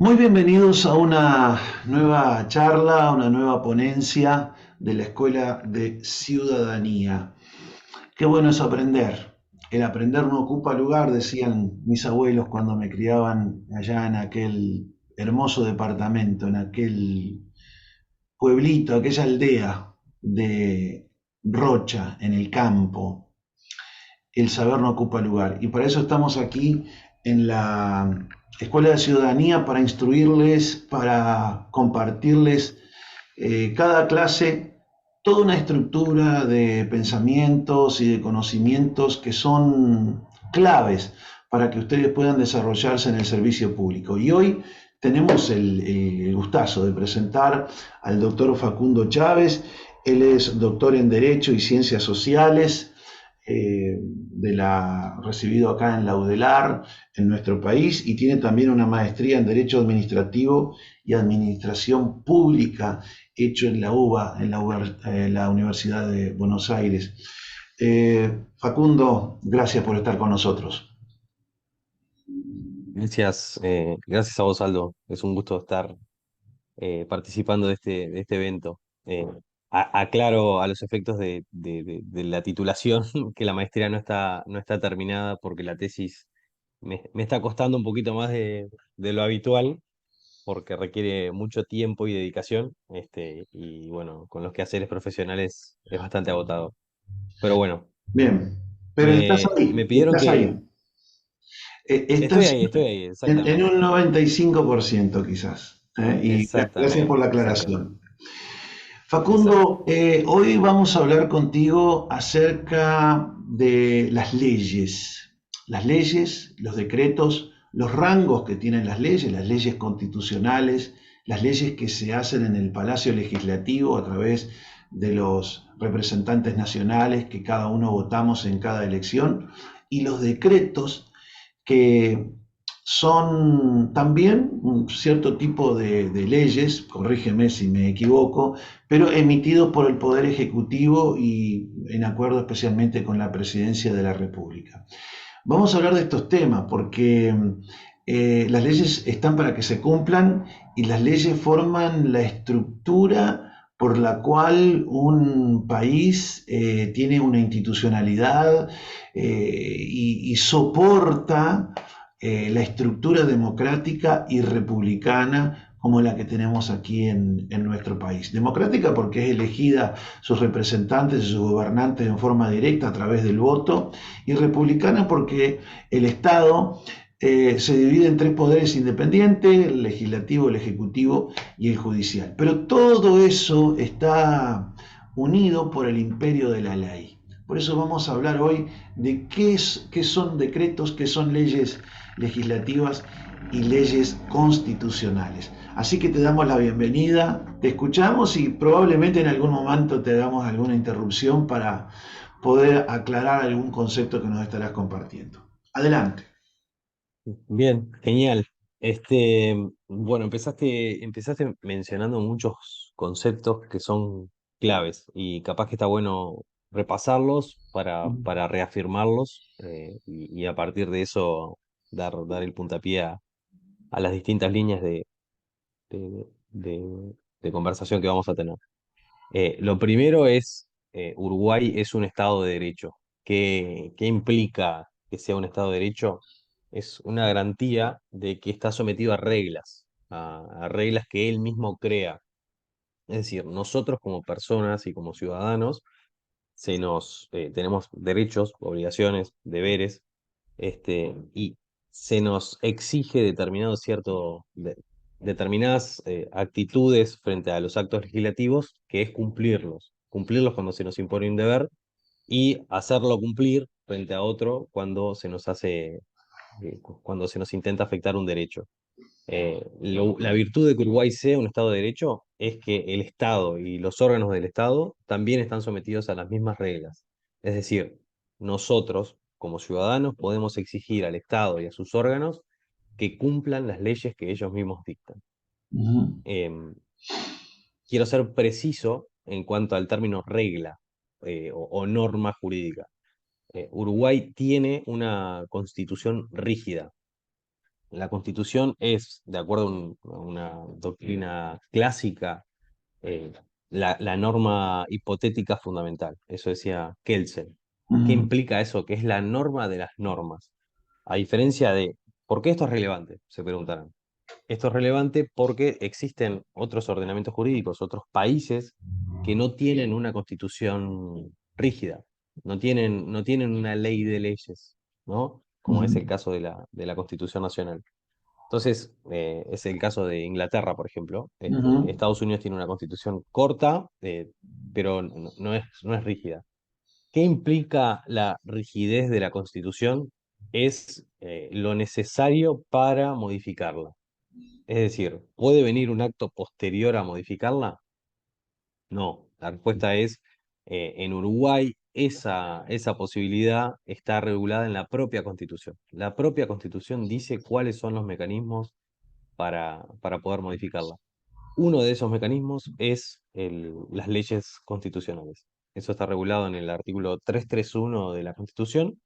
Muy bienvenidos a una nueva charla, una nueva ponencia de la Escuela de Ciudadanía. Qué bueno es aprender. El aprender no ocupa lugar, decían mis abuelos cuando me criaban allá en aquel hermoso departamento, en aquel pueblito, aquella aldea de Rocha, en el campo. El saber no ocupa lugar. Y para eso estamos aquí en la Escuela de Ciudadanía para instruirles, para compartirles cada clase toda una estructura de pensamientos y de conocimientos que son claves para que ustedes puedan desarrollarse en el servicio público. Y hoy tenemos el gustazo de presentar al doctor Facundo Chávez. Él es doctor en Derecho y Ciencias Sociales, recibido acá en la UDELAR, en nuestro país, y tiene también una maestría en Derecho Administrativo y Administración Pública, hecho en la UBA, en la Universidad de Buenos Aires. Facundo, gracias por estar con nosotros. Gracias a vos, Aldo. Es un gusto estar participando de este evento. Aclaro a los efectos de la titulación que la maestría no está terminada porque la tesis me está costando un poquito más de lo habitual porque requiere mucho tiempo y dedicación. Y bueno, con los quehaceres profesionales es bastante agotador. Pero bueno, Bien, pero me pidieron estás que... ahí. Estás Estoy ahí, en exactamente. un 95% quizás. Y gracias por Exactamente, la exactamente, aclaración. exacto. Facundo, hoy vamos a hablar contigo acerca de las leyes, los decretos, los rangos que tienen las leyes constitucionales, las leyes que se hacen en el Palacio Legislativo a través de los representantes nacionales que cada uno votamos en cada elección, y los decretos que son también un cierto tipo de leyes, corrígeme si me equivoco, pero emitidos por el Poder Ejecutivo y en acuerdo especialmente con la Presidencia de la República. Vamos a hablar de estos temas porque las leyes están para que se cumplan y las leyes forman la estructura por la cual un país tiene una institucionalidad y soporta la estructura democrática y republicana como la que tenemos aquí en nuestro país. Democrática porque es elegida sus representantes y sus gobernantes en forma directa a través del voto, y republicana porque el Estado se divide en tres poderes independientes: el legislativo, el ejecutivo y el judicial. Pero todo eso está unido por el imperio de la ley. Por eso vamos a hablar hoy de qué son decretos, qué son leyes legislativas y leyes constitucionales. Así que te damos la bienvenida, te escuchamos y probablemente en algún momento te damos alguna interrupción para poder aclarar algún concepto que nos estarás compartiendo. Adelante. Bien, genial. Bueno, empezaste mencionando muchos conceptos que son claves y capaz que está bueno repasarlos para reafirmarlos y a partir de eso dar el puntapié a las distintas líneas de, de conversación que vamos a tener. Lo primero es, Uruguay es un Estado de Derecho. ¿Qué implica que sea un Estado de Derecho? Es una garantía de que está sometido a reglas, a reglas que él mismo crea. Es decir, nosotros como personas y como ciudadanos tenemos derechos, obligaciones, deberes, y se nos exige determinadas actitudes frente a los actos legislativos, que es cumplirlos cuando se nos impone un deber y hacerlo cumplir frente a otro cuando se nos intenta afectar un derecho. La virtud de que Uruguay sea un Estado de Derecho es que el Estado y los órganos del Estado también están sometidos a las mismas reglas. Es decir, nosotros, como ciudadanos, podemos exigir al Estado y a sus órganos que cumplan las leyes que ellos mismos dictan. Ujú. Em, Quiero ser preciso en cuanto al término regla o norma jurídica. Uruguay tiene una constitución rígida. la Constitución es, de acuerdo a una doctrina clásica, eh, la norma hipotética fundamental. Eso decía Kelsen. ¿Qué Ujú, implica eso? Que es la norma de las normas. A diferencia de, ¿por qué esto es relevante? Se preguntarán. Esto es relevante porque existen otros ordenamientos jurídicos, otros países que no tienen una constitución rígida, no tienen una ley de leyes, ¿no? Como es el ujú, caso de la Constitución Nacional. Entonces, es el caso de Inglaterra, por ejemplo. ujú, Estados Unidos tiene una constitución corta, pero no es rígida. ¿Qué implica la rigidez de la constitución? Es lo necesario para modificarla. Es decir, ¿puede venir un acto posterior a modificarla? No. La respuesta es, en Uruguay esa posibilidad está regulada en la propia Constitución. La propia Constitución dice cuáles son los mecanismos para poder modificarla. Uno de esos mecanismos es las leyes constitucionales. Eso está regulado en el artículo 331 de la Constitución.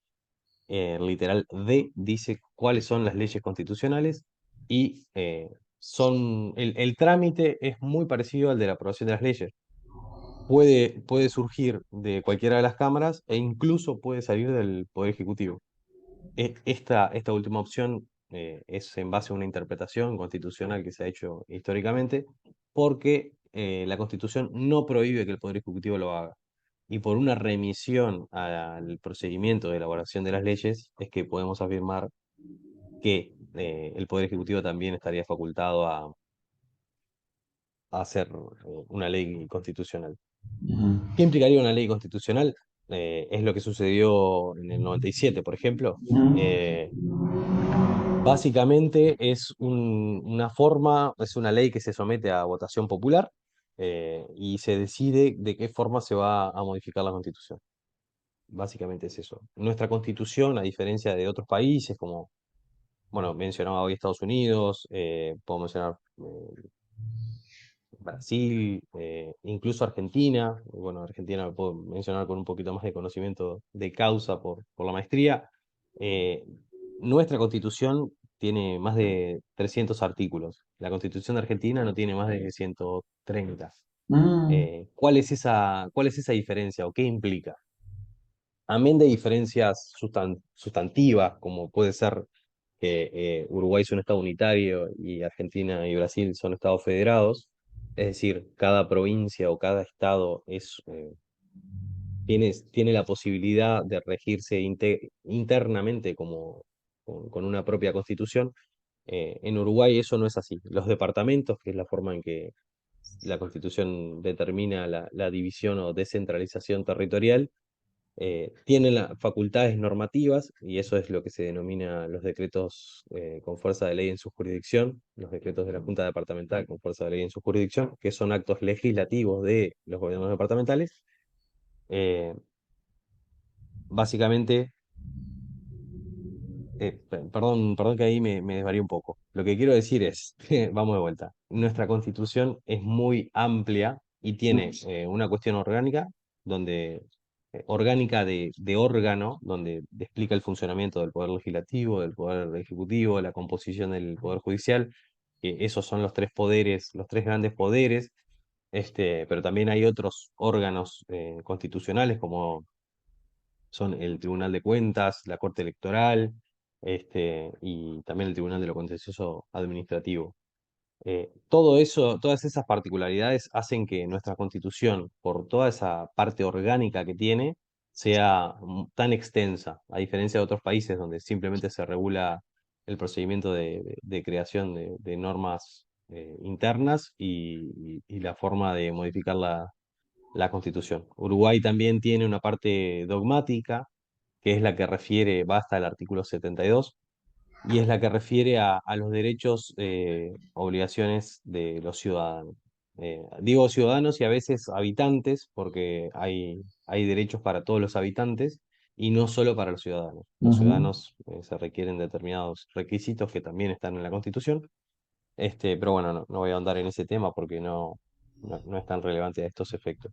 Literal D dice cuáles son las leyes constitucionales y el trámite es muy parecido al de la aprobación de las leyes. Puede surgir de cualquiera de las cámaras e incluso puede salir del Poder Ejecutivo. Esta última opción es en base a una interpretación constitucional que se ha hecho históricamente, porque la Constitución no prohíbe que el Poder Ejecutivo lo haga. Y por una remisión al procedimiento de elaboración de las leyes es que podemos afirmar que el Poder Ejecutivo también estaría facultado a hacer una ley constitucional. ujú, ¿Qué implicaría una ley constitucional? Es lo que sucedió en el 97, por ejemplo. ujú. Eh, Básicamente es una ley que se somete a votación popular, y se decide de qué forma se va a modificar la Constitución. Básicamente es eso. Nuestra Constitución, a diferencia de otros países, como, bueno, mencionaba hoy Estados Unidos, puedo mencionar Brasil, incluso Argentina. Bueno, Argentina lo puedo mencionar con un poquito más de conocimiento de causa por la maestría. Eh, Nuestra Constitución tiene más de 300 artículos. La Constitución de Argentina no tiene más de 130. Mm, ¿Cuál es esa diferencia o qué implica? Amén de diferencias sustantivas, como puede ser que Uruguay es un estado unitario y Argentina y Brasil son estados federados, es decir, cada provincia o cada estado tiene la posibilidad de regirse internamente con una propia constitución. En Uruguay eso no es así. Los departamentos, que es la forma en que la constitución determina la división o descentralización territorial, tienen las facultades normativas, y eso es lo que se denomina los decretos con fuerza de ley en su jurisdicción, los decretos de la Junta Departamental con fuerza de ley en su jurisdicción, que son actos legislativos de los gobiernos departamentales. Eh, Básicamente, perdón que ahí me desvaríe un poco. Lo que quiero decir es, vamos de vuelta, nuestra constitución es muy amplia y tiene una cuestión orgánica, orgánica de órgano, donde explica el funcionamiento del poder legislativo, del poder ejecutivo, la composición del poder judicial, que esos son los tres poderes, los tres grandes poderes. Pero también hay otros órganos constitucionales, como son el Tribunal de Cuentas, la Corte Electoral, y también el Tribunal de lo Contencioso Administrativo. Todo eso, todas esas particularidades hacen que nuestra Constitución, por toda esa parte orgánica que tiene, sea tan extensa, a diferencia de otros países donde simplemente se regula el procedimiento de creación de normas internas y la forma de modificar la Constitución. Uruguay también tiene una parte dogmática, que es la que refiere, va hasta el artículo 72, y es la que refiere a los derechos, obligaciones de los ciudadanos. Digo ciudadanos y a veces habitantes, porque hay derechos para todos los habitantes y no solo para los ciudadanos. Los ujú. ciudadanos se requieren determinados requisitos que también están en la Constitución. Pero bueno, no voy a ahondar en ese tema porque no es tan relevante a estos efectos.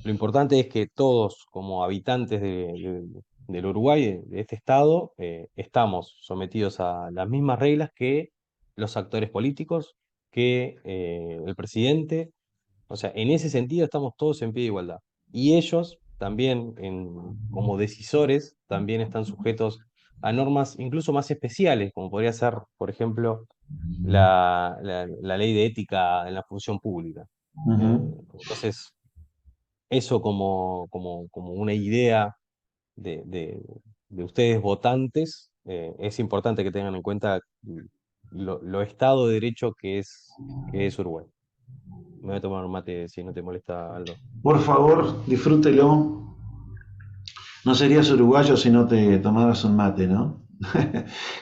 Lo importante es que todos, como habitantes del Uruguay, de este Estado, estamos sometidos a las mismas reglas que los actores políticos, que el presidente. O sea, en ese sentido estamos todos en pie de igualdad. Y ellos también, como decisores, también están sujetos a normas incluso más especiales, como podría ser, por ejemplo, la ley de ética en la función pública. Eh, Ujú. entonces, eso como una idea de, de ustedes votantes, es importante que tengan en cuenta lo Estado de Derecho que es Uruguay. Me voy a tomar un mate si no te molesta, Aldo. Por favor, disfrútelo. No serías uruguayo si no te tomaras un mate, ¿no?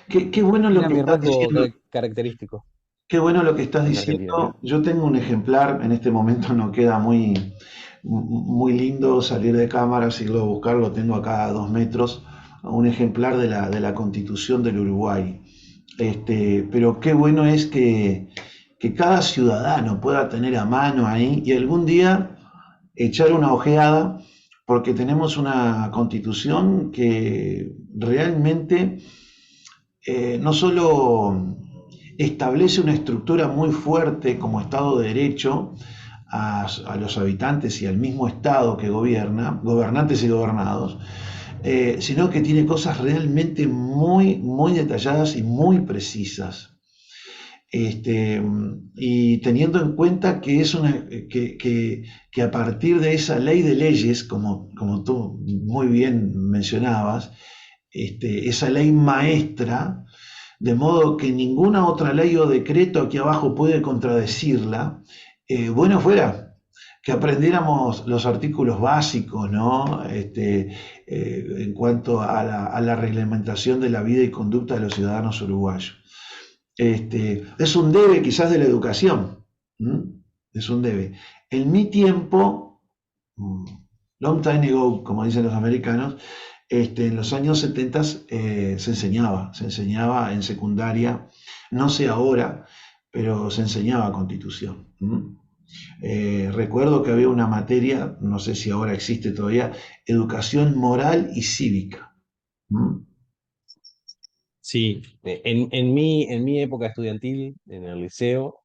Qué bueno lo Era que mi estás rasgo diciendo. característico Qué bueno lo que estás en Argentina. diciendo. Yo tengo un ejemplar, en este momento no queda muy lindo salir de cámara, si lo buscar, lo tengo acá a 2 metros, un ejemplar de la Constitución del Uruguay. Pero qué bueno es que cada ciudadano pueda tener a mano ahí y algún día echar una ojeada, porque tenemos una constitución que realmente no solo establece una estructura muy fuerte como Estado de Derecho a los habitantes y al mismo Estado que gobierna, gobernantes y gobernados, sino que tiene cosas realmente muy detalladas y muy precisas. Este, y teniendo en cuenta que es que a partir de esa ley de leyes, como tú muy bien mencionabas, esa ley maestra, de modo que ninguna otra ley o decreto aquí abajo puede contradecirla, bueno fuera que aprendiéramos los artículos básicos, ¿no? En cuanto a la reglamentación de la vida y conducta de los ciudadanos uruguayos. Es un debe quizás de la educación, ¿m? Es un debe. En mi tiempo, mm, long time ago, como dicen los americanos, en los años 70 se enseñaba en secundaria, no sé ahora, pero se enseñaba constitución. ¿M? Recuerdo que había una materia, no sé si ahora existe todavía, educación moral y cívica. ¿M? Sí, en mi época estudiantil, en el liceo,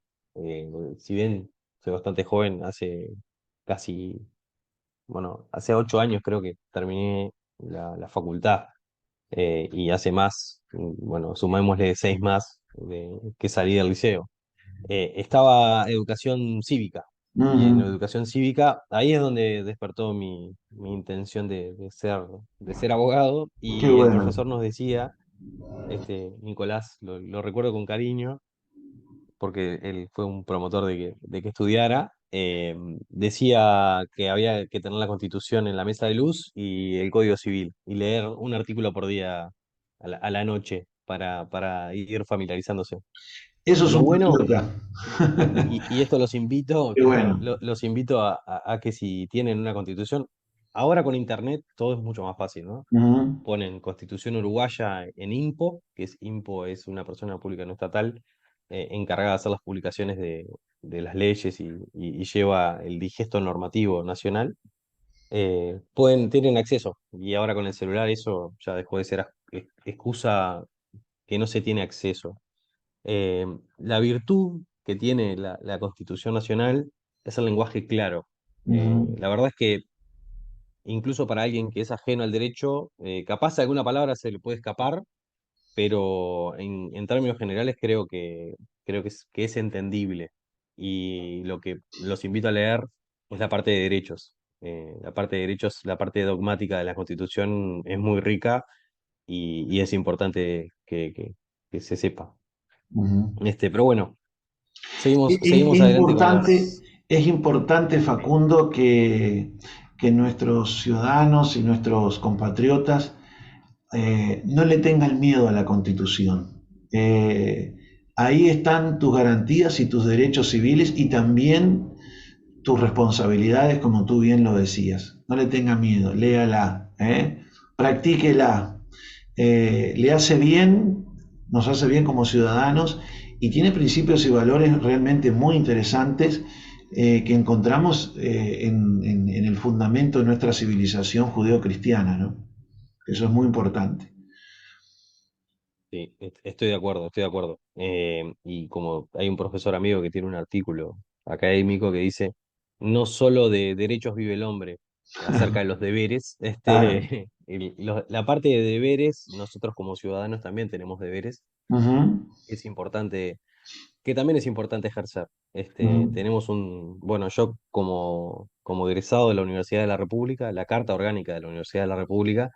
si bien soy bastante joven, hace casi, bueno, hace 8 años creo que terminé la facultad, y hace más, bueno, sumémosle 6 más que salí del liceo. Estaba educación cívica. Y en la Ujú. educación cívica, ahí es donde despertó mi intención de ser abogado. Qué Y el bueno. profesor nos decía, Nicolás, lo recuerdo con cariño, porque él fue un promotor de que estudiara. Decía que había que tener la Constitución en la mesa de luz y el Código Civil, y leer un artículo por día a la noche para ir familiarizándose. Eso es Lo un bueno, patriota. y esto los invito, Qué claro, bueno. los invito a que si tienen una constitución, ahora con internet todo es mucho más fácil, ¿no? Ujú, Ponen Constitución Uruguaya en INPO, que es INPO, es una persona pública no estatal, encargada de hacer las publicaciones de las leyes y lleva el digesto normativo nacional. Tienen acceso, y ahora con el celular eso ya dejó de ser excusa que no se tiene acceso. Eh, la virtud que tiene la Constitución Nacional es el lenguaje claro. ujú, La verdad es que incluso para alguien que es ajeno al derecho, capaz alguna palabra se le puede escapar, pero en términos generales creo que es entendible. Y lo que los invito a leer es la parte de derechos. La parte de derechos, la parte dogmática de la Constitución es muy rica, y es importante que se sepa. ujú. Pero bueno, seguimos Es adelante con importante, las... es importante, Facundo, que nuestros ciudadanos y nuestros compatriotas no le tengan miedo a la Constitución. Ahí están tus garantías y tus derechos civiles y también tus responsabilidades, como tú bien lo decías. No le tenga miedo, léala, practíquela. Le hace bien, nos hace bien como ciudadanos y tiene principios y valores realmente muy interesantes que encontramos en el fundamento de nuestra civilización judeocristiana, ¿no? Eso es muy importante. Sí, estoy de acuerdo, estoy de acuerdo. Y como hay un profesor amigo que tiene un artículo académico que dice, no solo de derechos vive el hombre, acerca de los deberes, Claro. la parte de deberes, nosotros como ciudadanos también tenemos deberes, Ujú, es importante, que también es importante ejercer. ujú, Bueno, yo como egresado de la Universidad de la República, la Carta Orgánica de la Universidad de la República,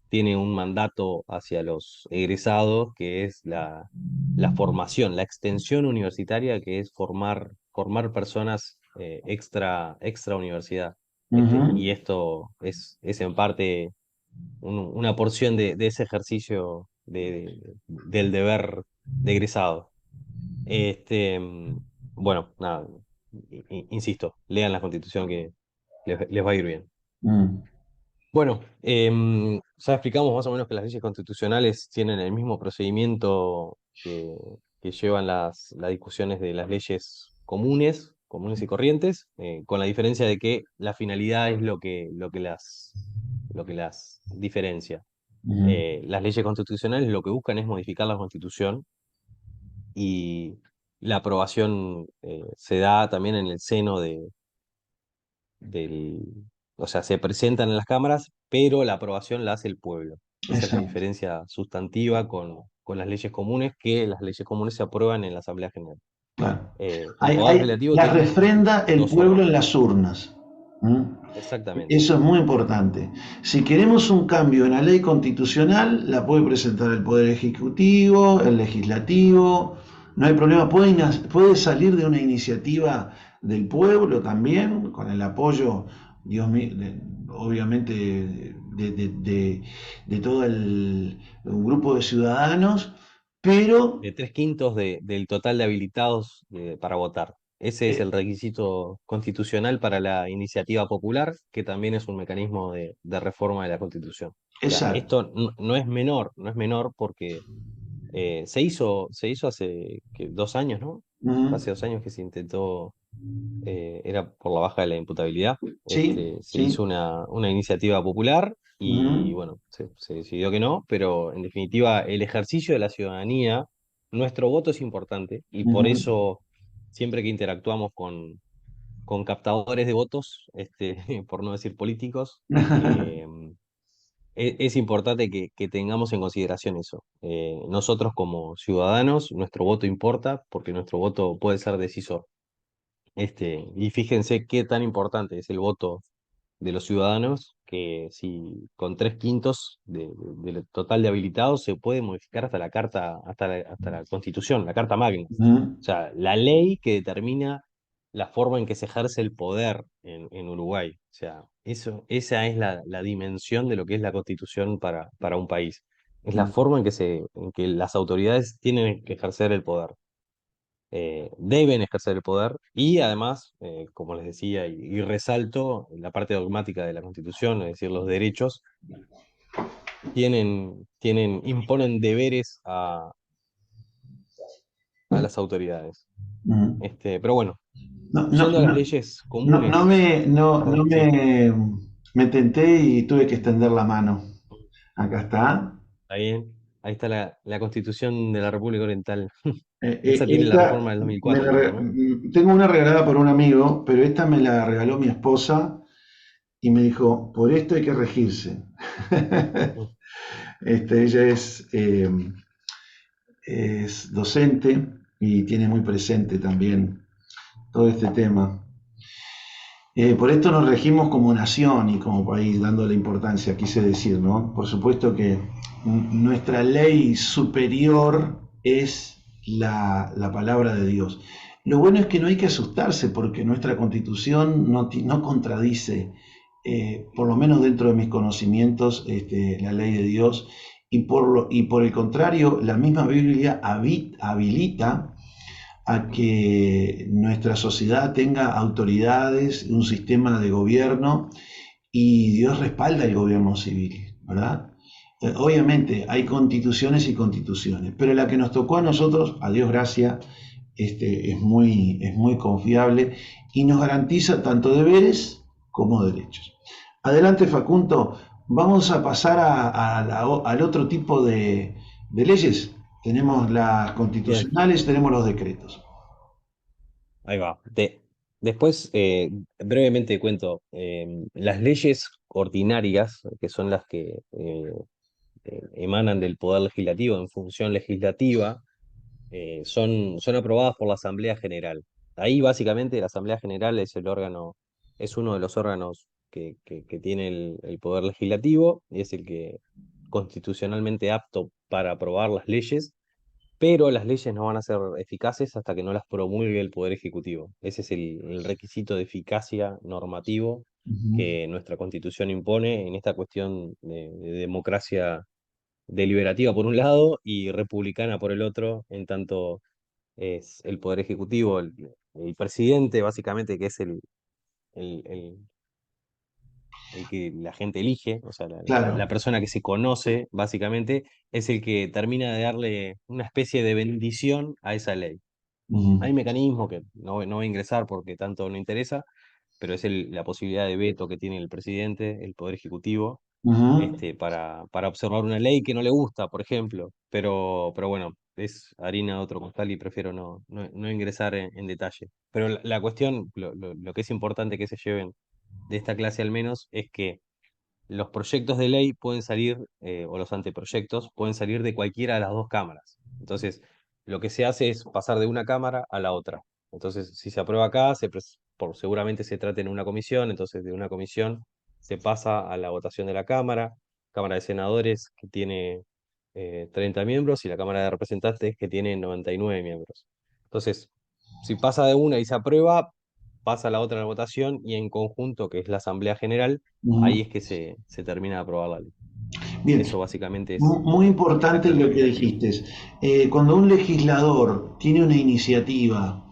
tiene un mandato hacia los egresados, que es la formación, la extensión universitaria, que es formar personas extra universidad. Y ujú. esto es en parte una porción de ese ejercicio del deber de egresado. Este, mm, bueno, nada, insisto, lean la Constitución que les va a ir bien. Mm. Bueno, ya explicamos más o menos que las leyes constitucionales tienen el mismo procedimiento que llevan las discusiones de las leyes comunes y corrientes, con la diferencia de que la finalidad es lo que las diferencia. Ujú. Las leyes constitucionales lo que buscan es modificar la Constitución y la aprobación se da también en el seno del, o sea, se presentan en las cámaras, pero la aprobación la hace el pueblo. Esa es la Exacto, diferencia sustantiva con las leyes comunes, que las leyes comunes se aprueban en la Asamblea General. claro. El Poder Legislativo La tiene refrenda el dos pueblo en órganos. las urnas. ¿Mm? Exactamente. Eso es muy importante. Si queremos un cambio en la ley constitucional, la puede presentar el Poder Ejecutivo, el Legislativo, no hay problema. Puede salir de una iniciativa del pueblo también, con el apoyo, Dios mío, obviamente, de todo un grupo de ciudadanos, pero De 3/5 del total de habilitados para votar. Ese es eh, el requisito constitucional para la iniciativa popular, que también es un mecanismo de reforma de la Constitución. O sea, exacto. esto no es menor, no es menor porque se hizo hace 2 años, ¿no? Ujú. Hace 2 años que se intentó, era por la baja de la imputabilidad, Sí, se sí. hizo una iniciativa popular y Ujú, bueno, se decidió que no, pero en definitiva el ejercicio de la ciudadanía, nuestro voto es importante y por ujú, eso siempre que interactuamos con captadores de votos, por no decir políticos, eh, es importante que tengamos en consideración eso. Nosotros como ciudadanos, nuestro voto importa porque nuestro voto puede ser decisor. Y fíjense qué tan importante es el voto de los ciudadanos, que si con 3/5 del total de habilitados se puede modificar hasta la carta, hasta la Constitución, la Carta Magna. ujú, O sea, la ley que determina la forma en que se ejerce el poder en Uruguay. O sea, esa es la dimensión de lo que es la Constitución para un país. Es la ujú, forma en que las autoridades tienen que ejercer el poder, deben ejercer el poder y además, como les decía y resalto, la parte dogmática de la Constitución, es decir, los derechos, imponen deberes a las autoridades. ujú. Pero bueno, No, no, yendo a las no, leyes no, no comunes, me, no, perdón, no sí, me tenté y tuve que extender la mano. Acá está. ahí está la Constitución de la República Oriental. Esa tiene la Esta reforma del 2004, creo, ¿no? tengo una regalada por un amigo, pero esta me la regaló mi esposa y me dijo, por esto hay que regirse. Mm. Ella es docente y tiene muy presente también todo este tema. Por esto nos regimos como nación y como país, dando la importancia, quise decir, ¿no? Por supuesto que nuestra ley superior es la palabra de Dios. Lo bueno es que no hay que asustarse porque nuestra constitución no contradice, por lo menos dentro de mis conocimientos, la ley de Dios. Y por el contrario, la misma Biblia habilita a que nuestra sociedad tenga autoridades, un sistema de gobierno y Dios respalda el gobierno civil, ¿verdad? Obviamente hay constituciones y constituciones, pero la que nos tocó a nosotros, a Dios gracia, es muy confiable y nos garantiza tanto deberes como derechos. Adelante Facundo, Vamos a pasar al otro tipo de leyes. Tenemos las Bien, constitucionales, tenemos los decretos. ahí va. Después, brevemente cuento, las leyes ordinarias, que son las que emanan del Poder Legislativo en función legislativa, son aprobadas por la Asamblea General. Ahí básicamente la Asamblea General es el órgano, es uno de los órganos que tiene el Poder Legislativo y es el que constitucionalmente apto para aprobar las leyes, pero las leyes no van a ser eficaces hasta que no las promulgue el Poder Ejecutivo. Ese es el requisito de eficacia normativo Ujú. que nuestra Constitución impone en esta cuestión de democracia deliberativa por un lado y republicana por el otro, en tanto es el Poder Ejecutivo, el presidente básicamente, que es el, el- el que la gente elige, o sea, la Claro. persona que se conoce básicamente, es el que termina de darle una especie de bendición a esa ley. Ujú. Hay mecanismos que no voy a ingresar porque tanto no interesa, pero es la posibilidad de veto que tiene el presidente, el Poder Ejecutivo, Ujú. para observar una ley que no le gusta, por ejemplo. Pero bueno, es harina de otro costal y prefiero no ingresar en detalle. Pero la cuestión, lo que es importante que se lleven de esta clase al menos, es que los proyectos de ley pueden salir, o los anteproyectos, pueden salir de cualquiera de las dos cámaras. Entonces, lo que se hace es pasar de una cámara a la otra. Entonces, si se aprueba acá, seguramente se trate en una comisión, entonces de una comisión se pasa a la votación de la Cámara, Cámara de Senadores que tiene 30 miembros y la Cámara de Representantes que tiene 99 miembros. Entonces, si pasa de una y se aprueba, pasa a la otra a la votación y en conjunto, que es la Asamblea General, ahí Ujú. es que se termina de aprobar la ley. Bien, Eso básicamente es muy el importante carácter lo que legislativo. dijiste. Cuando un legislador tiene una iniciativa,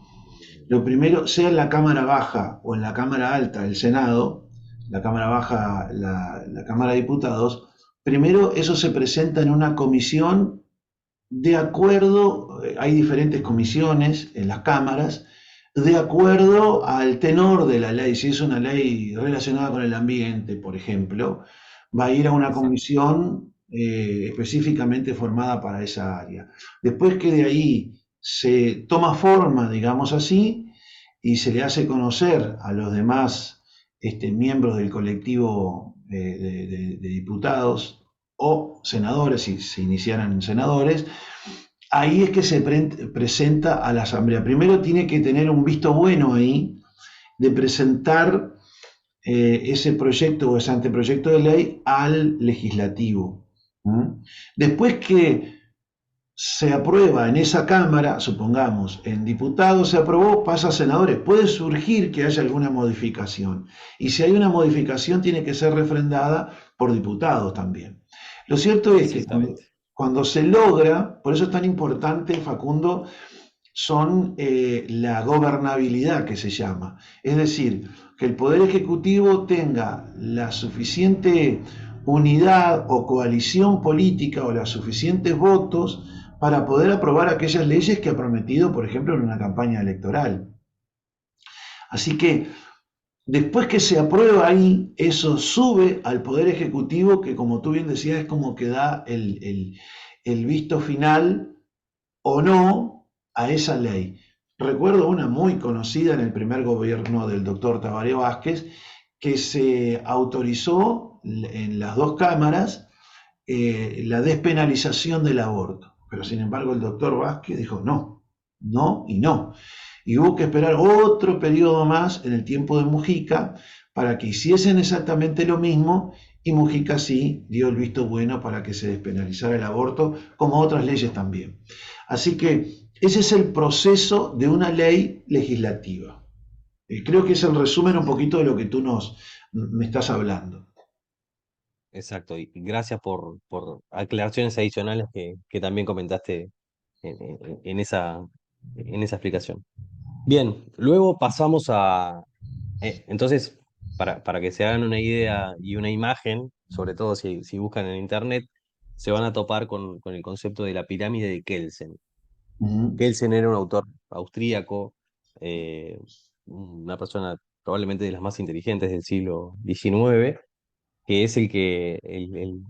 lo primero, sea en la Cámara Baja o en la Cámara Alta, el Senado, la Cámara Baja, la Cámara de Diputados, primero eso se presenta en una comisión de acuerdo, hay diferentes comisiones en las cámaras, de acuerdo al tenor de la ley. Si es una ley relacionada con el ambiente, por ejemplo, va a ir a una Exacto. comisión específicamente formada para esa área. Después que de ahí se toma forma, digamos así, y se le hace conocer a los demás miembros del colectivo de diputados o senadores, si se iniciaran senadores, ahí es que se presenta a la Asamblea. Primero tiene que tener un visto bueno ahí de presentar ese proyecto o ese anteproyecto de ley al legislativo. ¿Mm? Después que se aprueba en esa Cámara, supongamos, en diputados se aprobó, pasa a senadores. Puede surgir que haya alguna modificación. Y si hay una modificación, tiene que ser refrendada por diputados también. Lo cierto es que Exactamente. cuando se logra, por eso es tan importante, Facundo, son la gobernabilidad que se llama. Es decir, que el Poder Ejecutivo tenga la suficiente unidad o coalición política o los suficientes votos para poder aprobar aquellas leyes que ha prometido, por ejemplo, en una campaña electoral. Así que después que se aprueba ahí, eso sube al Poder Ejecutivo, que como tú bien decías, es como que da el visto final o no a esa ley. Recuerdo una muy conocida en el primer gobierno del doctor Tabaré Vázquez, que se autorizó en las dos cámaras la despenalización del aborto. Pero sin embargo el doctor Vázquez dijo no, no y no. Y hubo que esperar otro periodo más en el tiempo de Mujica para que hiciesen exactamente lo mismo y Mujica sí dio el visto bueno para que se despenalizara el aborto, como otras leyes también. Así que ese es el proceso de una ley legislativa. Creo que es el resumen un poquito de lo que tú me estás hablando. Exacto. Y gracias por aclaraciones adicionales que también comentaste en esa explicación. Bien, luego pasamos entonces, para que se hagan una idea y una imagen, sobre todo si buscan en internet, se van a topar con el concepto de la pirámide de Kelsen. Uh -huh. Kelsen era un autor austríaco, una persona probablemente de las más inteligentes del siglo XIX, que es el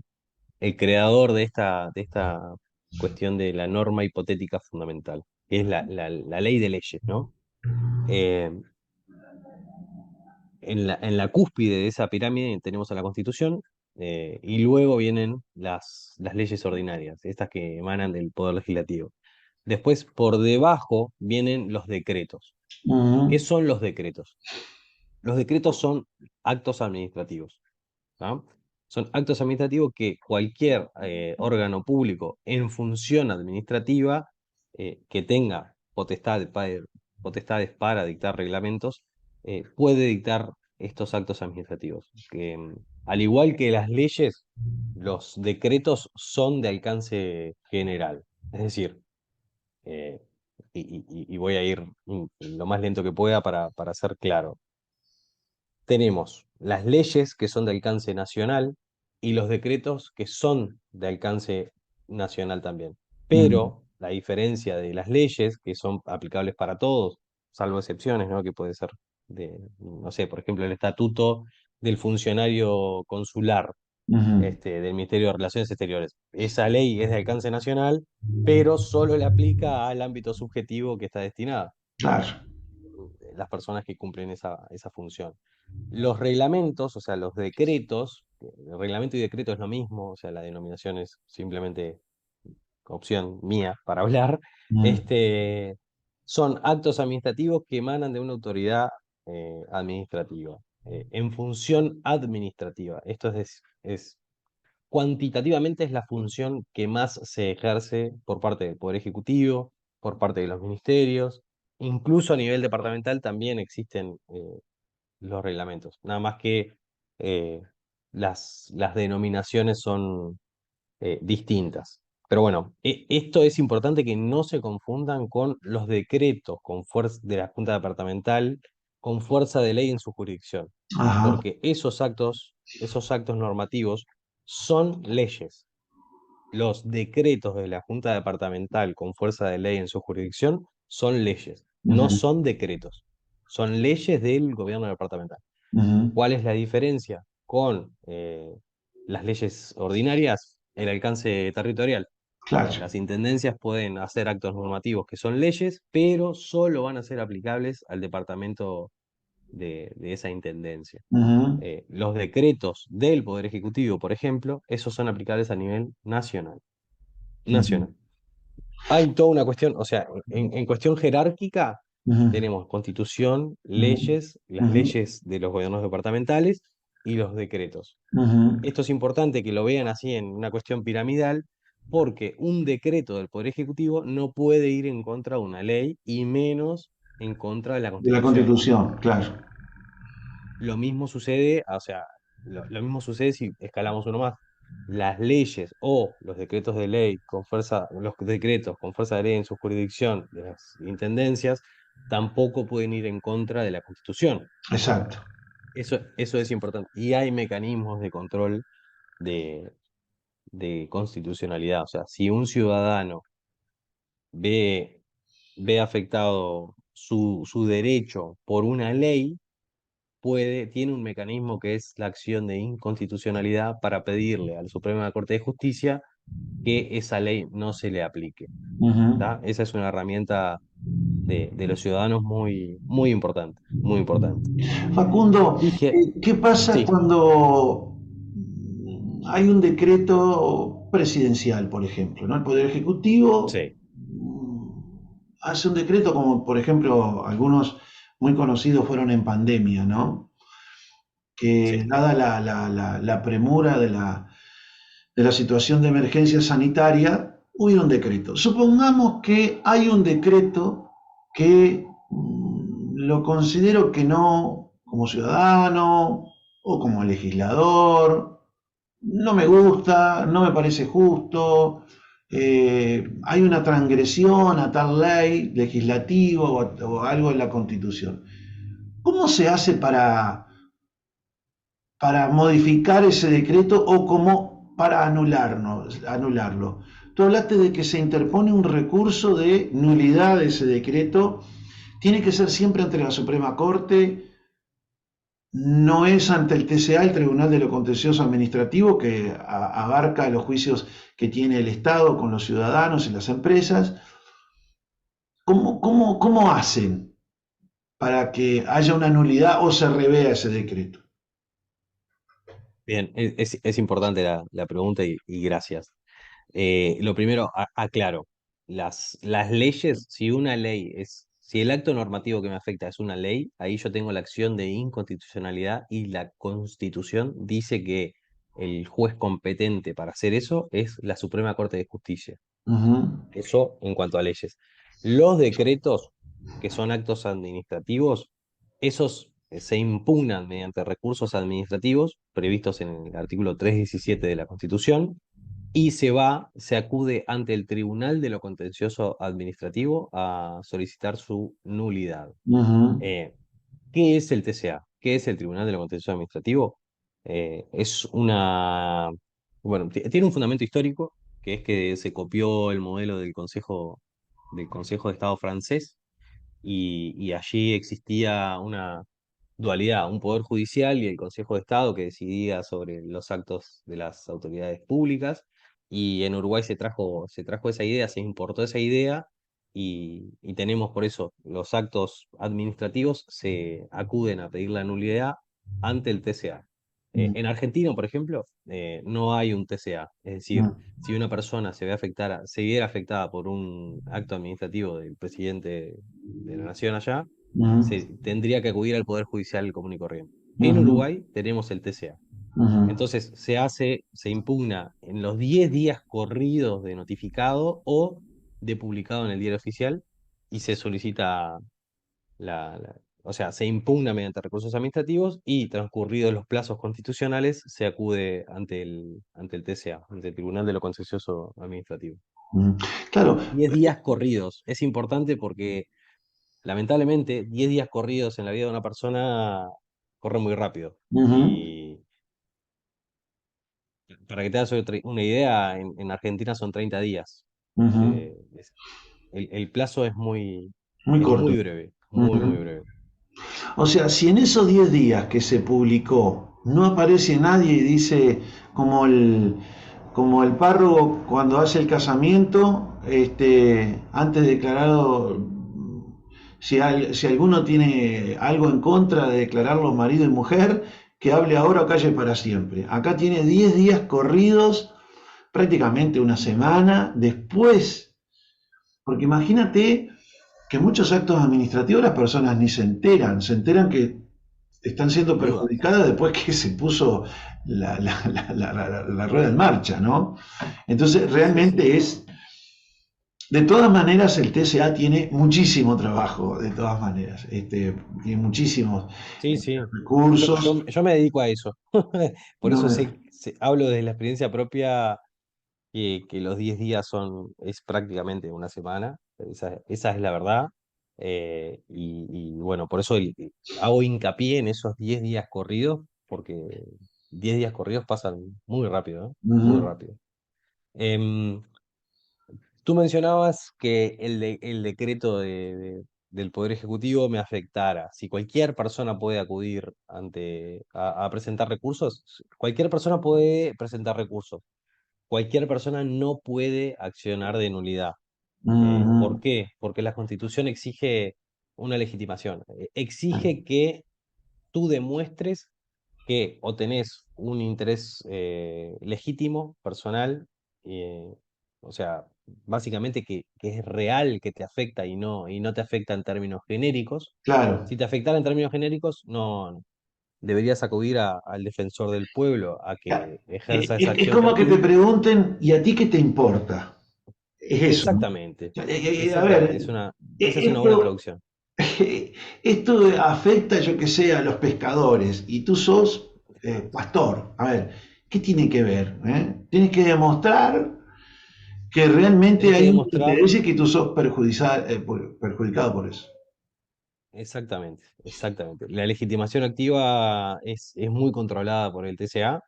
creador de esta cuestión de la norma hipotética fundamental, que es la ley de leyes, ¿no? Eh, en la cúspide de esa pirámide tenemos a la Constitución, y luego vienen las leyes ordinarias, estas que emanan del Poder Legislativo. Después, por debajo, vienen los decretos. ¿Qué Ujú, son los decretos? Los decretos son actos administrativos. ¿No? Son actos administrativos que cualquier órgano público en función administrativa que tenga potestades para dictar reglamentos, puede dictar estos actos administrativos. Que, al igual que las leyes, los decretos son de alcance general. Es decir, eh, y voy a ir lo más lento que pueda para ser claro. Tenemos las leyes que son de alcance nacional y los decretos que son de alcance nacional también. ujú, Pero la diferencia de las leyes, que son aplicables para todos, salvo excepciones, ¿no? Que puede ser no sé, por ejemplo, el estatuto del funcionario consular, ujú. del Ministerio de Relaciones Exteriores. Esa ley es de alcance nacional, pero solo le aplica al ámbito subjetivo que está destinada, Claro. las personas que cumplen esa función. Los reglamentos, o sea, los decretos, el reglamento y decreto es lo mismo, o sea, la denominación es simplemente opción mía para hablar, Ujú, este, son actos administrativos que emanan de una autoridad administrativa, en función administrativa. Esto cuantitativamente es la función que más se ejerce por parte del Poder Ejecutivo, por parte de los ministerios, incluso a nivel departamental también existen los reglamentos, nada más que eh, las denominaciones son distintas. Pero bueno, esto es importante que no se confundan con los decretos con fuerza de la Junta Departamental con fuerza de ley en su jurisdicción, ajá, porque esos actos normativos son leyes. Los decretos de la Junta Departamental con fuerza de ley en su jurisdicción son leyes, no ujú, son decretos, son leyes del gobierno departamental. ujú. ¿Cuál es la diferencia con las leyes ordinarias? El alcance territorial. Claro. Las intendencias pueden hacer actos normativos que son leyes, pero solo van a ser aplicables al departamento de esa intendencia. Ujú, Los decretos del Poder Ejecutivo, por ejemplo, esos son aplicables a nivel nacional. ujú, Nacional. Hay toda una cuestión, o sea, en cuestión jerárquica, ujú, tenemos constitución, ujú, leyes, las ujú, leyes de los gobiernos departamentales y los decretos. ujú. Esto es importante que lo vean así en una cuestión piramidal, porque un decreto del Poder Ejecutivo no puede ir en contra de una ley y menos en contra de la De la Constitución. Constitución, claro. Lo mismo sucede, o sea, lo mismo sucede si escalamos uno más. Las leyes o los decretos de ley con fuerza, los decretos con fuerza de ley en su jurisdicción de las intendencias tampoco pueden ir en contra de la Constitución. Exacto. Eso es importante. Y hay mecanismos de control de, de constitucionalidad. O sea, si un ciudadano ve, ve afectado su derecho por una ley, tiene un mecanismo que es la acción de inconstitucionalidad para pedirle a la Suprema Corte de Justicia que esa ley no se le aplique. Ujú. ¿Tá? Esa es una herramienta de los ciudadanos muy, muy importante, muy importante. Facundo, Dije, ¿qué pasa sí, cuando hay un decreto presidencial, por ejemplo, ¿no? El Poder Ejecutivo sí, hace un decreto como, por ejemplo, algunos muy conocidos fueron en pandemia, ¿no? Que sí. dada la premura de la situación de emergencia sanitaria, hubiera un decreto. Supongamos que hay un decreto que lo considero que no, como ciudadano o como legislador, no me gusta, no me parece justo, hay una transgresión a tal ley legislativa o algo en la Constitución. ¿Cómo se hace para modificar ese decreto o como para anularlo? Tú hablaste de que se interpone un recurso de nulidad de ese decreto. Tiene que ser siempre ante la Suprema Corte. no es ante el TCA, el Tribunal de lo Contencioso Administrativo, que abarca los juicios que tiene el Estado con los ciudadanos y las empresas. ¿Cómo hacen para que haya una nulidad o se revea ese decreto? Bien, es importante la pregunta y gracias. Lo primero, aclaro, las leyes, si el acto normativo que me afecta es una ley, ahí yo tengo la acción de inconstitucionalidad y la Constitución dice que el juez competente para hacer eso es la Suprema Corte de Justicia. Ujú, Eso en cuanto a leyes. Los decretos, que son actos administrativos, esos se impugnan mediante recursos administrativos previstos en el artículo 317 de la Constitución y se acude ante el Tribunal de lo Contencioso Administrativo a solicitar su nulidad. ujú, Eh, ¿Qué es el TCA? ¿Qué es el Tribunal de lo Contencioso Administrativo? Es una... Bueno, tiene un fundamento histórico, que es que se copió el modelo del Consejo de Estado francés, y allí existía una dualidad, un poder judicial y el Consejo de Estado que decidía sobre los actos de las autoridades públicas, y en Uruguay se trajo esa idea, se importó esa idea, y tenemos por eso los actos administrativos se acuden a pedir la nulidad ante el TCA. En Argentina, por ejemplo, no hay un TCA, es decir, ujú, si una persona se viera afectada por un acto administrativo del presidente de la nación allá, ujú, se tendría que acudir al Poder Judicial común y corriente. En ujú, Uruguay tenemos el TCA. ujú, Entonces se impugna en los 10 días corridos de notificado o de publicado en el diario oficial, y se solicita o sea, se impugna mediante recursos administrativos, y transcurridos los plazos constitucionales se acude ante el TCA, ante el Tribunal de lo Contencioso Administrativo. ujú. Claro. 10 días corridos. Es importante porque lamentablemente 10 días corridos en la vida de una persona corren muy rápido. Ujú, Y para que te hagas una idea, en Argentina son 30 días. ujú. Eh, es- el plazo Muy es muy corto. breve, muy, muy Ujú. breve. O sea, si en esos 10 días que se publicó no aparece nadie y dice, como el párroco cuando hace el casamiento, antes de declararlo, si alguno tiene algo en contra de declararlo marido y mujer, que hable ahora o calle para siempre. Acá tiene 10 días corridos, prácticamente una semana después, porque imagínate que muchos actos administrativos las personas ni se enteran que están siendo Sin duda. perjudicadas después que se puso la rueda en marcha, ¿no? Entonces, Sí, sí. realmente de todas maneras, el TCA tiene muchísimo trabajo, de todas maneras, tiene muchísimos Sí, sí. recursos, Yo me dedico a eso. Por no eso me- hablo de la experiencia propia, que los 10 días es prácticamente una semana. Esa es la verdad. Y bueno, por eso hago hincapié en esos 10 días corridos, porque 10 días corridos pasan muy rápido, ¿no? Muy Ujú, rápido. Em, Tú mencionabas que el decreto del Poder Ejecutivo me afectara. Si cualquier persona puede acudir a presentar recursos, cualquier persona puede presentar recursos. Cualquier persona no puede accionar de nulidad. ¿Por ujú, qué? Porque la Constitución exige una legitimación. Exige que tú demuestres que o tenés un interés legítimo, personal, o sea, básicamente que es real, que te afecta y no te afecta en términos genéricos. claro. Si te afectara en términos genéricos, no deberías acudir al defensor del pueblo a que ejerza esa Es acción como por que te ti. pregunten, ¿y a ti qué te importa? Es eso, ¿no? Exactamente, A exactamente. ver, Esa es una buena esto, traducción. esto afecta, yo que sé, a los pescadores y tú sos Exacto. pastor. A ver, ¿qué tiene que ver? Tienes que demostrar que realmente Tenés que hay un demostrar. interés y que tú sos perjudicado por eso. Exactamente, exactamente. La legitimación activa es muy controlada por el TCA.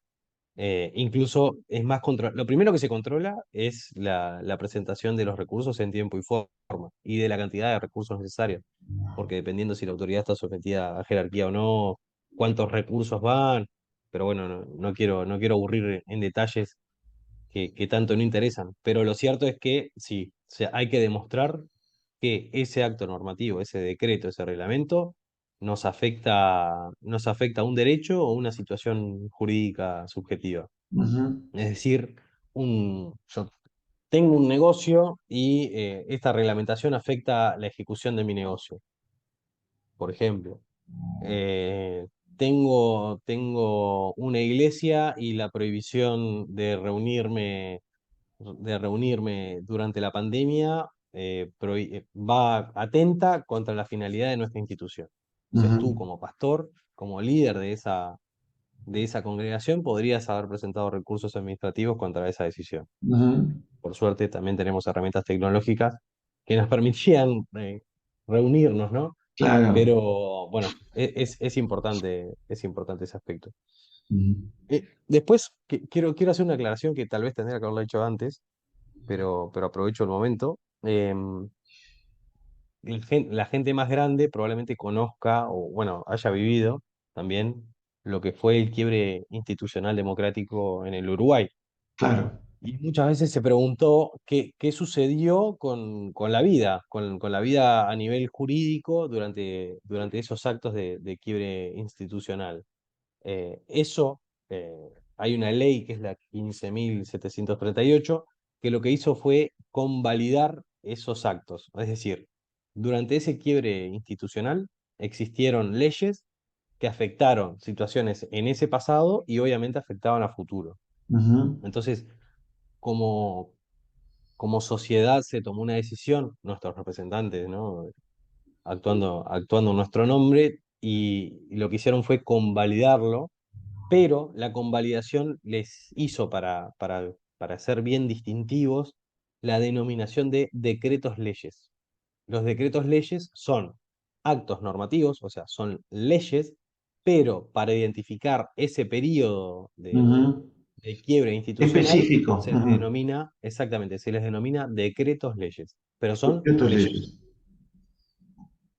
Incluso es más lo primero que se controla es la presentación de los recursos en tiempo y forma, y de la cantidad de recursos necesarios, porque dependiendo si la autoridad está sometida a jerarquía o no, cuántos recursos van, pero bueno, no quiero aburrir en detalles que tanto no interesan. Pero lo cierto es que sí, o sea, hay que demostrar que ese acto normativo, ese decreto, ese reglamento, nos afecta a un derecho o una situación jurídica subjetiva. Ujú, Es decir, yo tengo un negocio y esta reglamentación afecta la ejecución de mi negocio, por ejemplo. Eh, tengo una iglesia y la prohibición de reunirme durante la pandemia va atenta contra la finalidad de nuestra institución. Entonces tú ujú, como pastor, como líder de esa congregación, podrías haber presentado recursos administrativos contra esa decisión. ujú. Por suerte también tenemos herramientas tecnológicas que nos permitían reunirnos, ¿no? Claro. Pero bueno, es importante ese aspecto. Ujú, Después quiero hacer una aclaración que tal vez tendría que haberlo hecho antes, pero aprovecho el momento. La gente más grande probablemente conozca o, bueno, haya vivido también lo que fue el quiebre institucional democrático en el Uruguay. claro. Y muchas veces se preguntó qué sucedió con la vida a nivel jurídico durante esos actos de quiebre institucional. Eso, eh, hay una ley que es la 15.738 que lo que hizo fue convalidar esos actos. Es decir, durante ese quiebre institucional existieron leyes que afectaron situaciones en ese pasado y obviamente afectaban a futuro. Ujú, Entonces, como, como sociedad se tomó una decisión, nuestros representantes, ¿no? Actuando en nuestro nombre, y lo que hicieron fue convalidarlo, pero la convalidación les hizo para ser bien distintivos la denominación de decretos leyes. Los decretos leyes son actos normativos, o sea, son leyes, pero para identificar ese periodo ujú. de quiebre institucional Específico. se les Ujú. denomina, exactamente, se les denomina decretos leyes, pero son Estos leyes, leyes.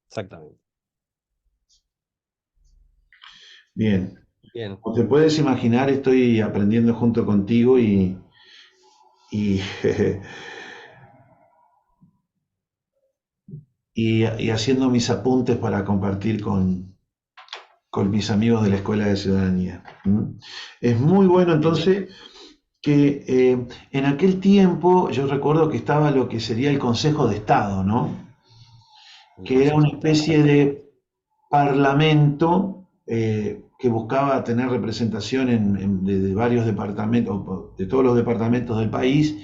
exactamente. Bien. Bien, Como te puedes imaginar, estoy aprendiendo junto contigo y, y haciendo mis apuntes para compartir con mis amigos de la Escuela de Ciudadanía. ¿Mm? Es muy bueno genial. entonces que en aquel tiempo yo recuerdo que estaba lo que sería el Consejo de Estado, ¿no? El Que era una Consejo de Estado, especie exactamente. de parlamento que buscaba tener representación de varios departamentos, de todos los departamentos del país,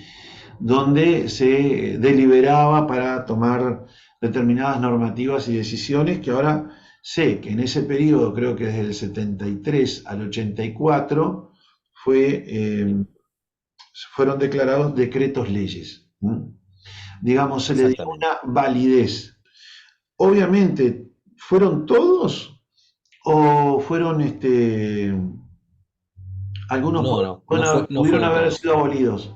donde se deliberaba para tomar determinadas normativas y decisiones que ahora sé que en ese periodo, creo que desde el 73 al 84, fue, Sí, fueron declarados decretos leyes. ¿Mm? Digamos, se le dio exactamente. una validez. Obviamente, ¿fueron todos o fueron algunos No pudieron fueron haber todos. sido abolidos?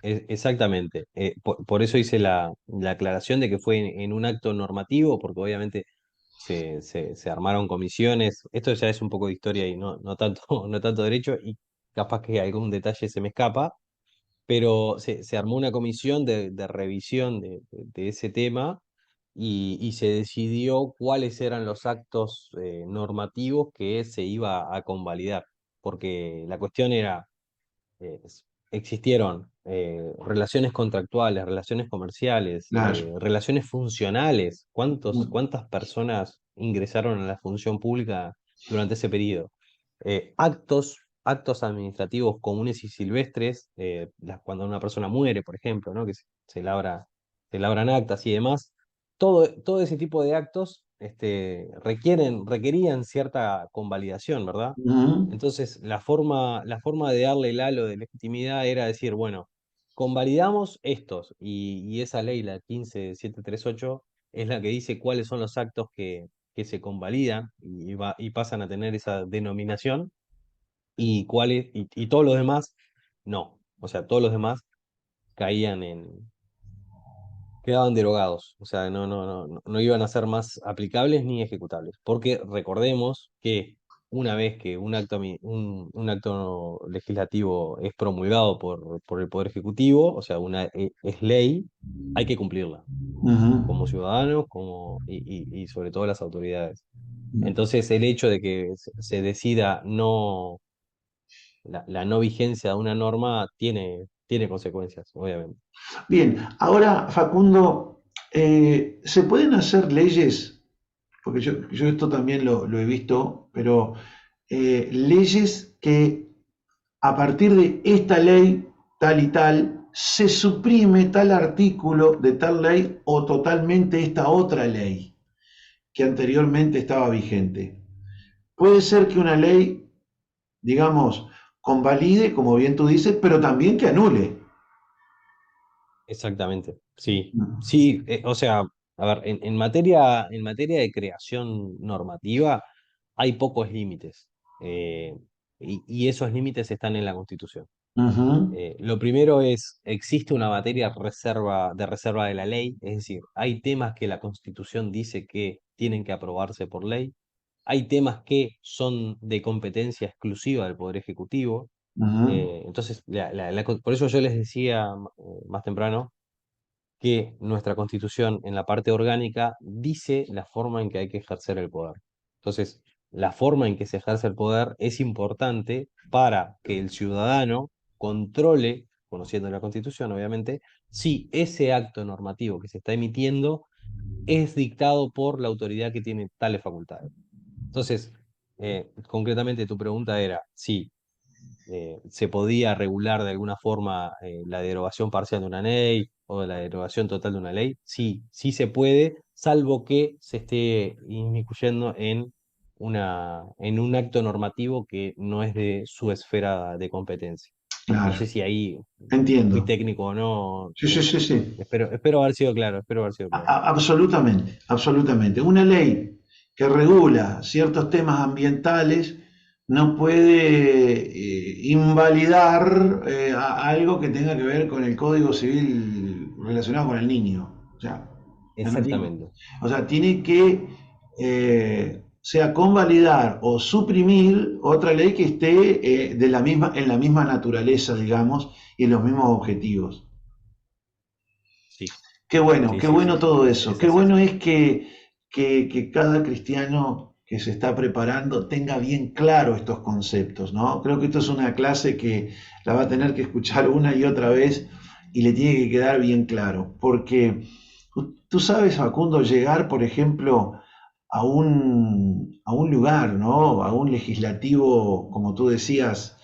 Exactamente. Por eso hice la aclaración de que fue en un acto normativo, porque obviamente se armaron comisiones. Esto ya es un poco de historia y no tanto, no tanto derecho, y capaz que algún detalle se me escapa, pero se armó una comisión de revisión de ese tema y se decidió cuáles eran los actos normativos que se iba a convalidar, porque la cuestión era eh, s- existieron relaciones contractuales, relaciones comerciales, Claro. relaciones funcionales. ¿Cuántas personas ingresaron a la función pública durante ese periodo? Actos administrativos comunes y silvestres, cuando una persona muere, por ejemplo, ¿no? Que se labran actas y demás. Todo ese tipo de actos requerían cierta convalidación, ¿verdad? Ujú, Entonces, la forma de darle el halo de legitimidad era decir, bueno, convalidamos estos, y esa ley, la 15738, es la que dice cuáles son los actos que se convalidan y pasan a tener esa denominación, y todos los demás no. O sea, todos los demás caían quedaban derogados, o sea, no iban a ser más aplicables ni ejecutables, porque recordemos que una vez que un acto legislativo es promulgado por el Poder Ejecutivo, o sea, es ley, hay que cumplirla, Ujú. como ciudadanos y sobre todo las autoridades. Entonces, el hecho de que se decida la no vigencia de una norma tiene consecuencias, obviamente. Bien, ahora Facundo, ¿se pueden hacer leyes? Porque yo esto también lo he visto, pero leyes que a partir de esta ley tal y tal, se suprime tal artículo de tal ley o totalmente esta otra ley que anteriormente estaba vigente. Puede ser que una ley, digamos, convalide, como bien tú dices, pero también que anule. Exactamente, sí. Sí, o sea, a ver, en materia de creación normativa hay pocos límites, eh, y esos límites están en la Constitución. Ujú, Lo primero es, existe una materia de reserva de la ley, es decir, hay temas que la Constitución dice que tienen que aprobarse por ley, hay temas que son de competencia exclusiva del Poder Ejecutivo. ujú, Entonces, por eso yo les decía más temprano que nuestra Constitución en la parte orgánica dice la forma en que hay que ejercer el poder. Entonces, la forma en que se ejerce el poder es importante para que el ciudadano controle, conociendo la Constitución, obviamente, si ese acto normativo que se está emitiendo es dictado por la autoridad que tiene tales facultades. Entonces, concretamente tu pregunta era si se podía regular de alguna forma la derogación parcial de una ley o de la derogación total de una ley. Sí, sí se puede, salvo que se esté inmiscuyendo en un acto normativo que no es de su esfera de competencia. No claro, sé si ahí fui entiendo. técnico o no. Sí, sí, sí, sí. Espero haber sido claro, espero haber sido claro. Absolutamente, absolutamente. Una ley que regula ciertos temas ambientales no puede invalidar algo que tenga que ver con el Código Civil relacionado con el niño. O sea, ¿me explico? Exactamente. O sea, tiene que sea convalidar o suprimir otra ley que esté en la misma naturaleza, digamos, y en los mismos objetivos. Sí, sí, Qué sí, sí, bueno sí. todo eso. Es Qué así. bueno es que cada cristiano que se está preparando tenga bien claro estos conceptos, ¿no? Creo que esto es una clase que la va a tener que escuchar una y otra vez y le tiene que quedar bien claro. Porque tú sabes, Facundo, llegar, por ejemplo, a un lugar, ¿no? A un legislativo, como tú decías,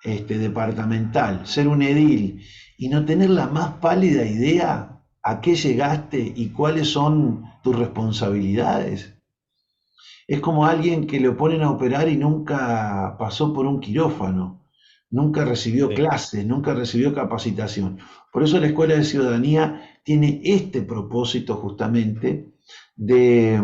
departamental, ser un edil y no tener la más pálida idea a qué llegaste y cuáles son tus responsabilidades. Es como alguien que lo ponen a operar y nunca pasó por un quirófano, nunca recibió Sí, clases, nunca recibió capacitación. Por eso la Escuela de Ciudadanía tiene este propósito justamente de,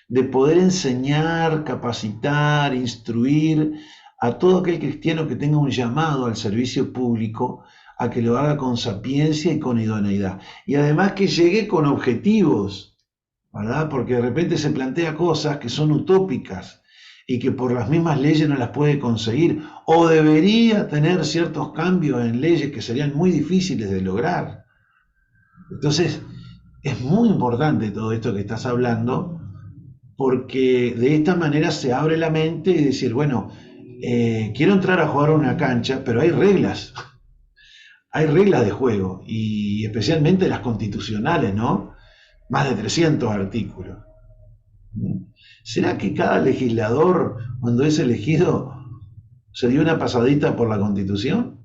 de poder enseñar, capacitar, instruir a todo aquel cristiano que tenga un llamado al servicio público a que lo haga con sapiencia y con idoneidad. Y además que llegue con objetivos, ¿verdad? Porque de repente se plantea cosas que son utópicas y que por las mismas leyes no las puede conseguir, o debería tener ciertos cambios en leyes que serían muy difíciles de lograr. Entonces, es muy importante todo esto que estás hablando, porque de esta manera se abre la mente y decir, bueno, quiero entrar a jugar a una cancha, pero hay reglas de juego, y especialmente las constitucionales, ¿no? Más de 300 artículos. ¿Será que cada legislador, cuando es elegido, se dio una pasadita por la Constitución?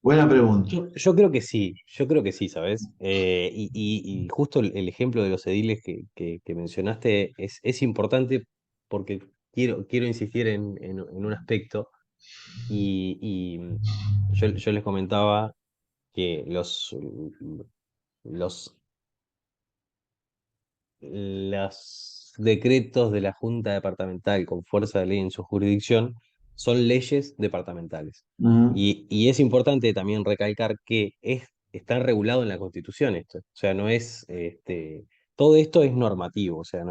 Buena pregunta. yo creo que sí, ¿sabes? Y justo el ejemplo de los ediles que mencionaste es importante porque quiero insistir en un aspecto y yo les comentaba que los, los decretos de la Junta Departamental con fuerza de ley en su jurisdicción son leyes departamentales. Mm, Y es importante también recalcar que está regulado en la Constitución esto. O sea, no es, todo esto es normativo, o sea,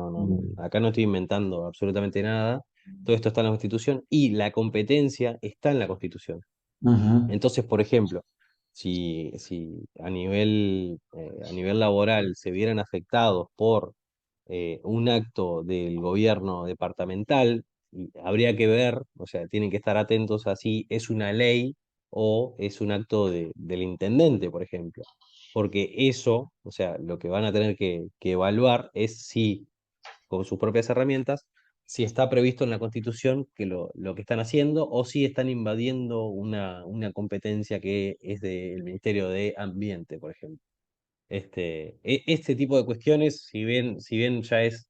acá no estoy inventando absolutamente nada. Todo esto está en la Constitución y la competencia está en la Constitución. Ujú, Entonces, por ejemplo, si a nivel laboral se vieran afectados por un acto del gobierno departamental, y habría que ver, o sea, tienen que estar atentos a si es una ley o es un acto del intendente, por ejemplo. Porque eso, o sea, lo que van a tener que evaluar es si con sus propias herramientas, si está previsto en la Constitución que lo que están haciendo o si están invadiendo una competencia que es del Ministerio de Ambiente, por ejemplo. Este tipo de cuestiones, si bien ya es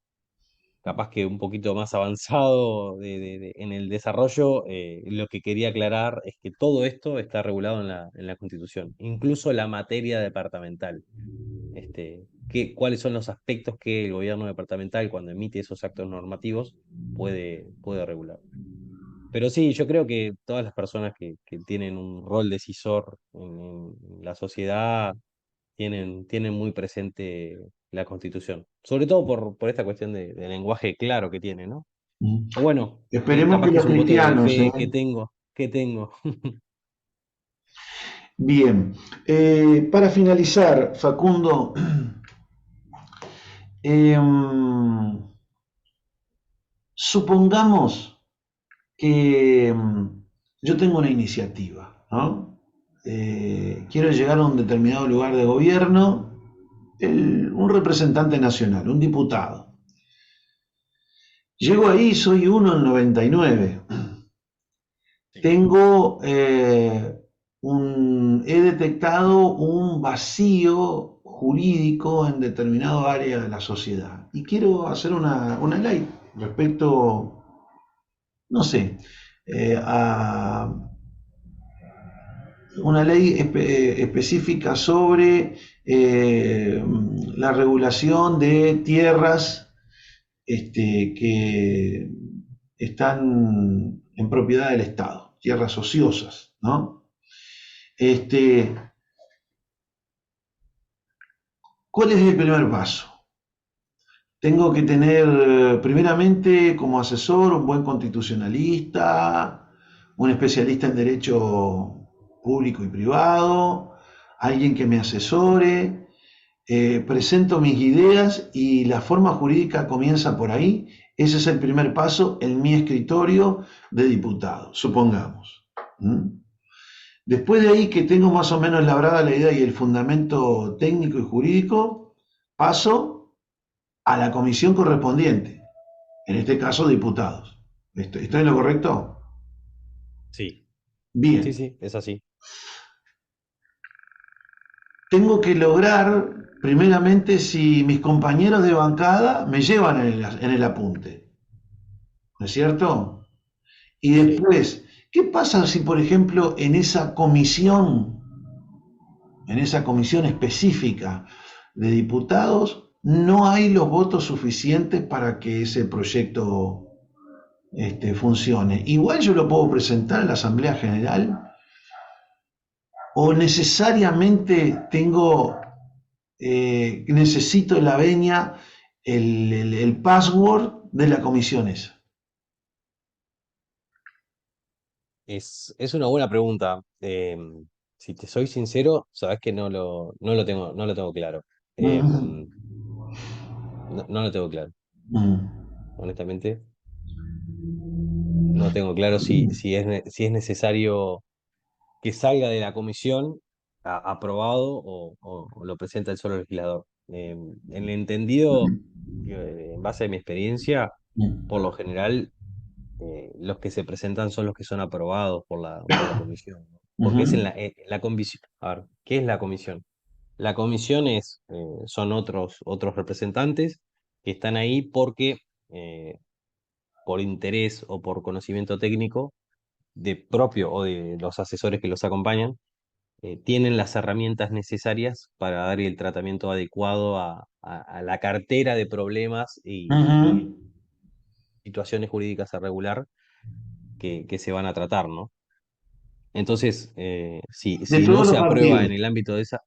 capaz que un poquito más avanzado en el desarrollo, lo que quería aclarar es que todo esto está regulado en la Constitución, incluso la materia departamental. Cuáles son los aspectos que el gobierno departamental, cuando emite esos actos normativos, puede regular. Pero sí, yo creo que todas las personas que tienen un rol decisor en la sociedad tienen muy presente la Constitución, sobre todo por esta cuestión de lenguaje claro que tiene, ¿no? ujú. O bueno, Esperemos capaz que que es los un voto de cristianos, fe que tengo. Bien. Para finalizar, Facundo, em, supongamos que yo tengo una iniciativa, ¿no? Quiero llegar a un determinado lugar de gobierno, un representante nacional, un diputado. Llego ahí, soy uno en 99. Sí. Tengo, he detectado un vacío jurídico en determinado área de la sociedad y quiero hacer una ley respecto, no sé, a una ley específica sobre la regulación de tierras que están en propiedad del Estado, tierras ociosas, ¿no? Este, ¿Cuál es el primer paso? Tengo que tener, primeramente, como asesor, un buen constitucionalista, un especialista en derecho público y privado, alguien que me asesore, presento mis ideas y la forma jurídica comienza por ahí. Ese es el primer paso en mi escritorio de diputado, supongamos. ¿Mm? Después de ahí que tengo más o menos labrada la idea y el fundamento técnico y jurídico, paso a la comisión correspondiente, en este caso diputados. ¿Estoy en lo correcto? Sí, sí, Bien, sí, es así. tengo que lograr primeramente si mis compañeros de bancada me llevan en el apunte, ¿no es cierto? Y Sí. después, ¿qué pasa si, por ejemplo, en esa comisión específica de diputados, no hay los votos suficientes para que ese proyecto funcione? Igual yo lo puedo presentar a la Asamblea General o necesariamente necesito la venia, el password de la comisión esa. Es una buena pregunta. Si te soy sincero, sabes que no lo tengo claro. Em, Mm, no lo tengo claro. mm, Honestamente, no tengo claro si es necesario que salga de la comisión aprobado o lo presenta el solo legislador. En el entendido, en base a mi experiencia, por mm, lo general, los que se presentan son los que son aprobados por la comisión, ¿no? Porque es ujú, en la comisión. A ver, ¿qué es la comisión? La comisión son otros representantes que están ahí porque, eh, por interés o por conocimiento técnico de propio o de los asesores que los acompañan, tienen las herramientas necesarias para dar el tratamiento adecuado a la cartera de problemas y ujú. situaciones jurídicas a regular que se van a tratar, ¿no? Entonces, si, De si no todos los se aprueba partidos. en el ámbito de esa.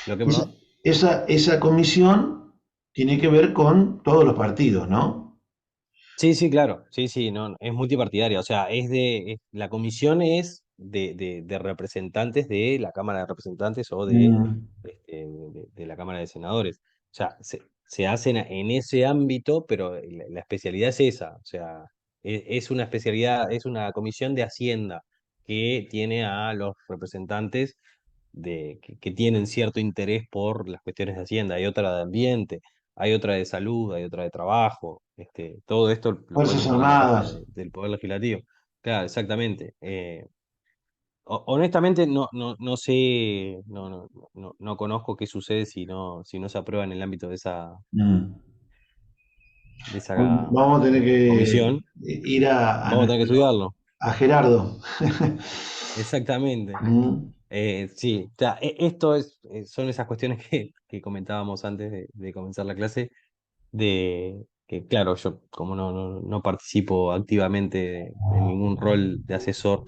¿Lo que, Esa, perdón? esa comisión tiene que ver con todos los partidos, ¿no? Sí, sí, claro, sí, sí, no, es multipartidaria, o sea, la comisión es de representantes de la Cámara de Representantes o Mm, de la Cámara de Senadores. O sea, se hacen en ese ámbito, pero la especialidad es esa, o sea, es una especialidad, es una comisión de Hacienda que tiene a los representantes que tienen cierto interés por las cuestiones de Hacienda, hay otra de ambiente, hay otra de salud, hay otra de trabajo, todo esto lo pueden Fuerzas buscar en la página Armadas. del Poder Legislativo. Claro, exactamente. Honestamente no sé, no conozco qué sucede si no se aprueba en el ámbito Mm. de esa Vamos a tener que comisión. ir a Vamos a tener que estudiarlo. a Gerardo. Exactamente. Mm, Sí, o sea, son esas cuestiones que comentábamos antes de comenzar la clase de que, claro, yo como no participo activamente en ningún rol de asesor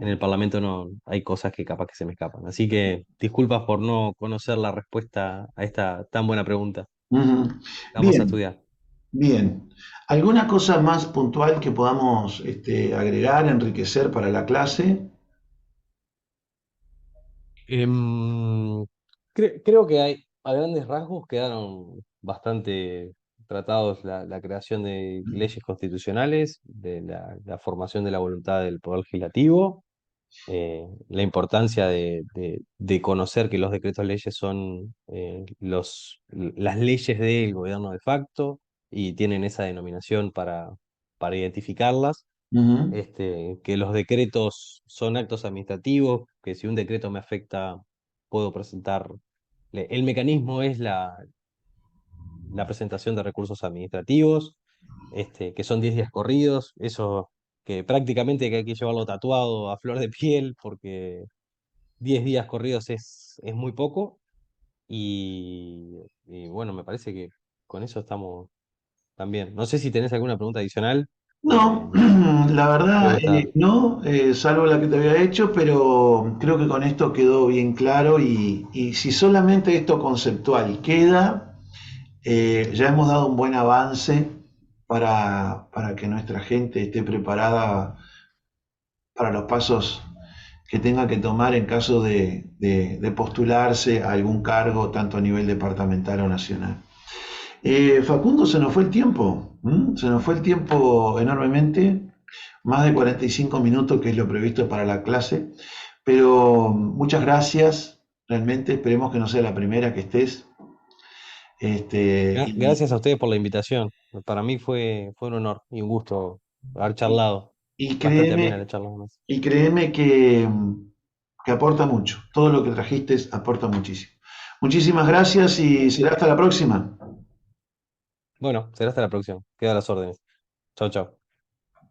en el Parlamento, no hay cosas que capaz que se me escapan. Así que disculpas por no conocer la respuesta a esta tan buena pregunta. ujú. Vamos a Bien, estudiar. bien. ¿Alguna cosa más puntual que podamos agregar, enriquecer para la clase? Em, creo que a grandes rasgos quedaron bastante tratados la creación de leyes constitucionales, de la formación de la voluntad del Poder Legislativo, la importancia de conocer que los decretos leyes son las leyes del gobierno de facto y tienen esa denominación para identificarlas, Ujú, que los decretos son actos administrativos, que si un decreto me afecta, puedo presentar. El mecanismo es la presentación de recursos administrativos, que son 10 días corridos, eso que prácticamente que hay que llevarlo tatuado a flor de piel, porque 10 días corridos es muy poco, y bueno, me parece que con eso estamos también. No sé si tenés alguna pregunta adicional, no, la creo verdad que está. no, salvo la que te había hecho, pero creo que con esto quedó bien claro y si solamente esto conceptual queda, ya hemos dado un buen avance para que nuestra gente esté preparada para los pasos que tenga que tomar en caso de postularse a algún cargo, tanto a nivel departamental o nacional. Facundo, se nos fue el tiempo, ¿m? Se nos fue el tiempo enormemente, más de 45 minutos, que es lo previsto para la clase, pero muchas gracias, realmente esperemos que no sea la primera que estés. Y, Gracias a ustedes por la invitación. Para mí fue un honor y un gusto haber charlado. y Bastante amena la créeme, charla además. y créeme que aporta mucho, todo lo que trajiste aporta muchísimo. Muchísimas gracias y será hasta la próxima. Bueno, será hasta la próxima. Queda a las órdenes. Chau, chau.